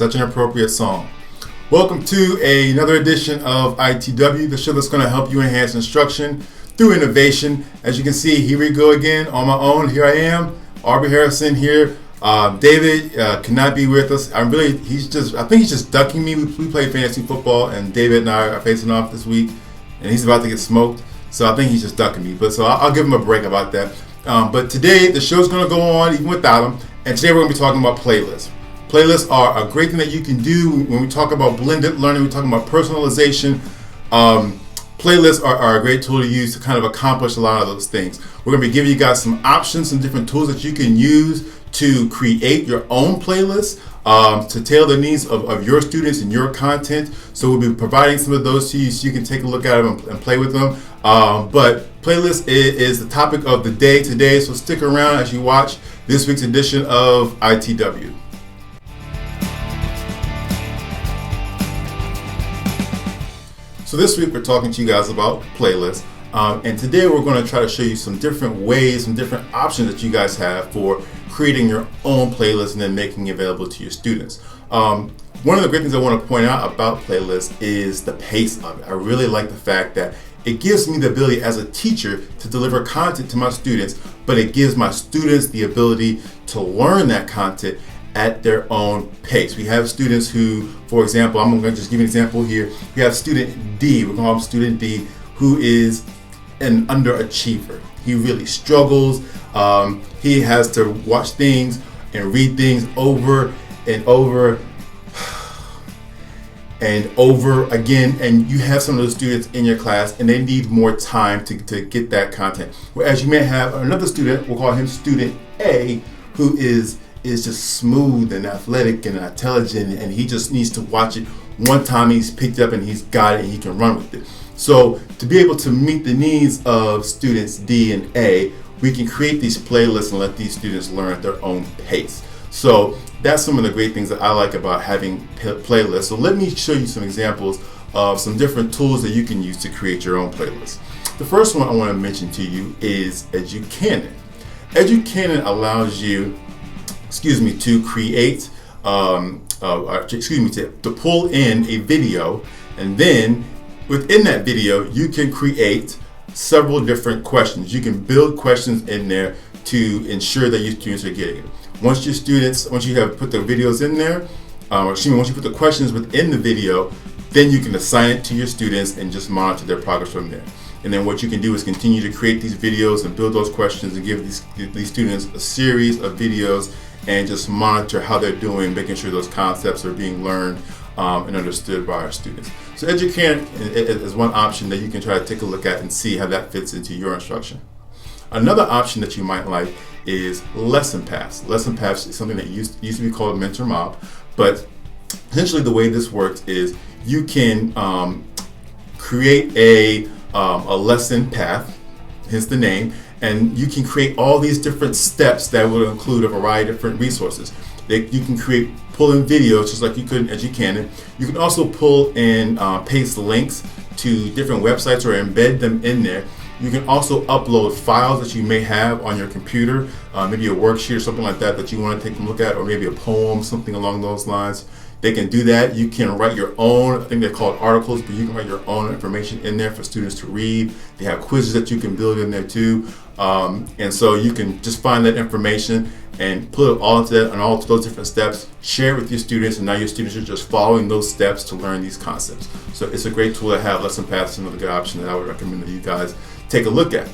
Such an appropriate song. Welcome to another edition of ITW, the show that's going to help you enhance instruction through innovation. As you can see, here we go again on my own. Here I am, Aubrey Harrison here. David cannot be with us. I think he's just ducking me. We play fantasy football, and David and I are facing off this week, and he's about to get smoked. So I think he's just ducking me. But so I'll give him a break about that. But today the show's going to go on even without him. And today we're going to be talking about playlists. Playlists are a great thing that you can do when we talk about blended learning. We're talking about personalization. Playlists are a great tool to use to kind of accomplish a lot of those things. We're going to be giving you guys some options, some different tools that you can use to create your own playlists, to tailor the needs of your students and your content. So we'll be providing some of those to you so you can take a look at them and play with them. But playlist is the topic of the day today, so stick around as you watch this week's edition of ITW. So this week we're talking to you guys about playlists, and today we're going to try to show you some different ways, some different options that you guys have for creating your own playlist and then making it available to your students. One of the great things I want to point out about playlists is the pace of it. I really like the fact that it gives me the ability as a teacher to deliver content to my students, but it gives my students the ability to learn that content at their own pace. We have students who, for example, I'm going to just give you an example here. We have student D, we're going to call him student D, who is an underachiever. He really struggles. He has to watch things and read things over and over and over again, and you have some of those students in your class and they need more time to get that content. Whereas you may have another student, we'll call him student A, who is just smooth and athletic and intelligent, and he just needs to watch it one time, he's picked up and he's got it and he can run with it. So to be able to meet the needs of students D and A, we can create these playlists and let these students learn at their own pace. So that's some of the great things that I like about having playlists. So let me show you some examples of some different tools that you can use to create your own playlist. The first one I want to mention to you is Educanon. Educanon allows you to create, to pull in a video, and then within that video, you can create several different questions. You can build questions in there to ensure that your students are getting it. Once you have put the videos in there, once you put the questions within the video, then you can assign it to your students and just monitor their progress from there. And then what you can do is continue to create these videos and build those questions and give these students a series of videos and just monitor how they're doing, making sure those concepts are being learned and understood by our students. So Educanon is one option that you can try to take a look at and see how that fits into your instruction. Another option that you might like is Lesson Paths. Lesson Paths is something that used to be called Mentor Mob, but essentially the way this works is you can create a lesson path, hence the name, and you can create all these different steps that will include a variety of different resources. You can pull in videos just like you could in Educanon. You can also pull in paste links to different websites or embed them in there. You can also upload files that you may have on your computer, maybe a worksheet or something like that you want to take a look at, or maybe a poem, something along those lines. They can do that. You can write your own, I think they're called articles, but you can write your own information in there for students to read. They have quizzes that you can build in there too. And so you can just find that information and put it all into that and all of those different steps, share it with your students, and now your students are just following those steps to learn these concepts. So it's a great tool to have. Lesson Paths is another good option that I would recommend that you guys take a look at.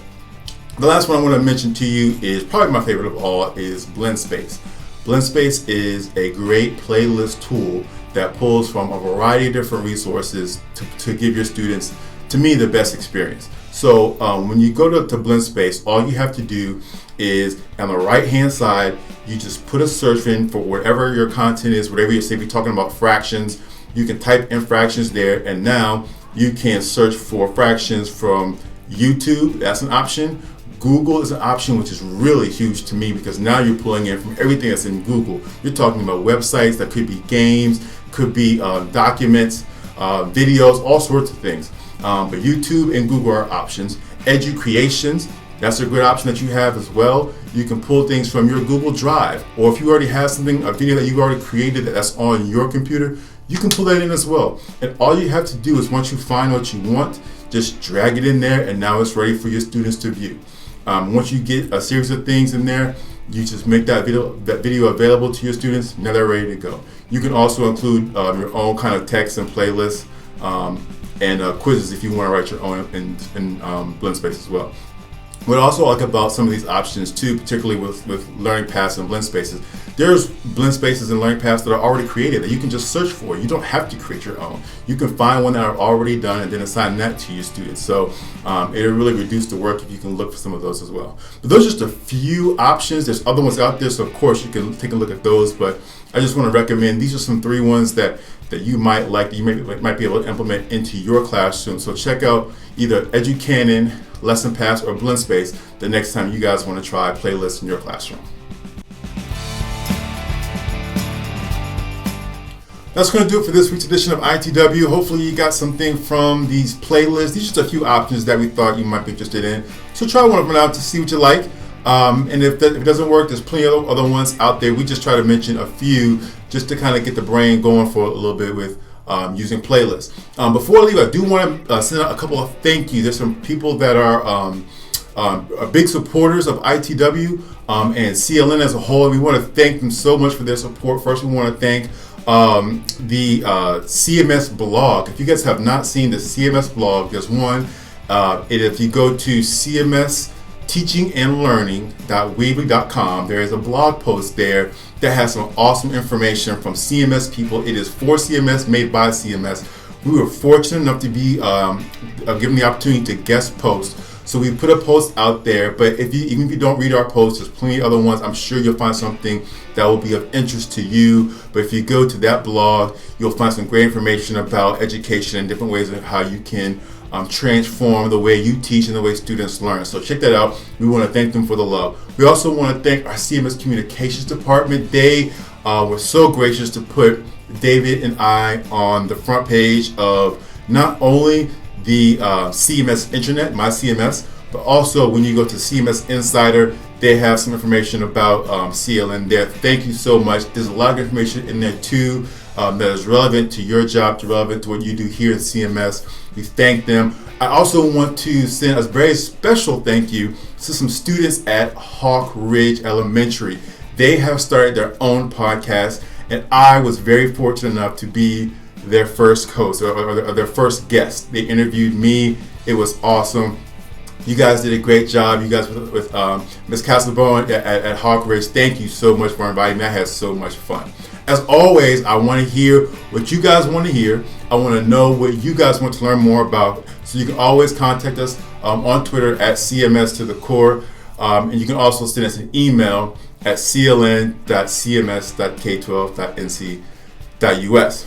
The last one I want to mention to you is probably my favorite of all, is BlendSpace. BlendSpace is a great playlist tool that pulls from a variety of different resources to give your students, to me, the best experience. So when you go to BlendSpace, all you have to do is on the right hand side, you just put a search in for whatever your content is, whatever you say. If you're talking about fractions, you can type in fractions there, and now you can search for fractions from YouTube. That's an option. Google is an option, which is really huge to me because now you're pulling in from everything that's in Google. You're talking about websites that could be games, could be documents, videos, all sorts of things. But YouTube and Google are options. Educreations That's a good option that you have as well. You can pull things from your Google Drive, or if you already have something, a video that you've already created that's on your computer, you can pull that in as well. And all you have to do is, once you find what you want, just drag it in there, and now it's ready for your students to view. Once you get a series of things in there, you just make that video available to your students. Now they're ready to go. You can also include your own kind of text and playlists and quizzes if you want to write your own in BlendSpace as well. What I also like about some of these options too, particularly with Learning Paths and BlendSpaces, there's BlendSpaces and Learning Paths that are already created that you can just search for. You don't have to create your own. You can find one that are already done and then assign that to your students. So it'll really reduce the work if you can look for some of those as well. But those are just a few options. There's other ones out there, so of course you can take a look at those. But I just want to recommend, these are some 3 ones that you might like, that you might be able to implement into your classroom. So check out either EduCanon, Lesson Paths, or BlendSpace the next time you guys want to try playlists in your classroom. That's going to do it for this week's edition of ITW. Hopefully you got something from these playlists. These are just a few options that we thought you might be interested in. So try one of them out to see what you like. And if it doesn't work, there's plenty of other ones out there. We just try to mention a few just to kind of get the brain going for a little bit with using playlists. Before I leave, I do want to send out a couple of thank yous. There's some people that are big supporters of ITW and CLN as a whole. And we want to thank them so much for their support. First, we want to thank the CMS blog. If you guys have not seen the CMS blog, there's one. If you go to cmsteachingandlearning.weebly.com, there is a blog post there that has some awesome information from CMS people. It is for CMS, made by CMS. We were fortunate enough to be given the opportunity to guest post. So we put a post out there, but even if you don't read our post, there's plenty of other ones. I'm sure you'll find something that will be of interest to you. But if you go to that blog, you'll find some great information about education and different ways of how you can transform the way you teach and the way students learn. So check that out. We want to thank them for the love. We also want to thank our CMS Communications Department. They were so gracious to put David and I on the front page of not only the CMS Intranet, My CMS, but also when you go to CMS Insider, they have some information about CLN there. Thank you so much. There's a lot of information in there too that is relevant to your job, relevant to what you do here at CMS. We thank them. I also want to send a very special thank you to some students at Hawk Ridge Elementary. They have started their own podcast, and I was very fortunate enough to be their first host or their first guest. They interviewed me. It was awesome. You guys did a great job. You guys with Ms. Castlebaugh at Hawk Ridge, thank you so much for inviting me. I had so much fun. As always, I want to hear what you guys want to hear. I want to know what you guys want to learn more about. So you can always contact us on Twitter at CMS to the core. And you can also send us an email at cln.cms.k12.nc.us.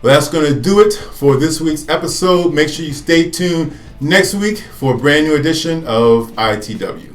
Well, that's going to do it for this week's episode. Make sure you stay tuned next week for a brand new edition of ITW.